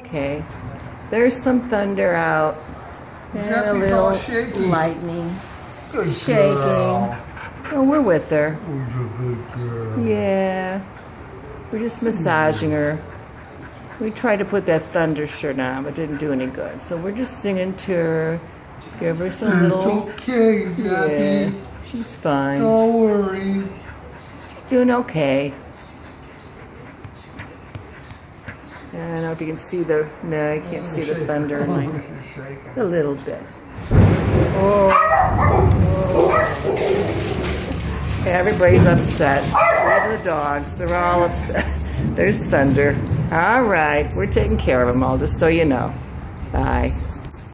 Okay, there's some thunder out and a Zeppy's little all shaky. lightning Good shaking. girl. Oh, we're with her. Who's a good girl? Yeah, we're just massaging her. We tried to put that thunder shirt on, but didn't do any good. So we're just singing to her. Give her some little. It's okay, Zeppy. Yeah, she's fine. Don't worry. She's doing okay. I don't know if you can see the. No, I can't see the thunder. A little bit. Oh. Yeah, everybody's upset. Even the dogs. They're all upset. There's thunder. All right. We're taking care of them all, just so you know. Bye.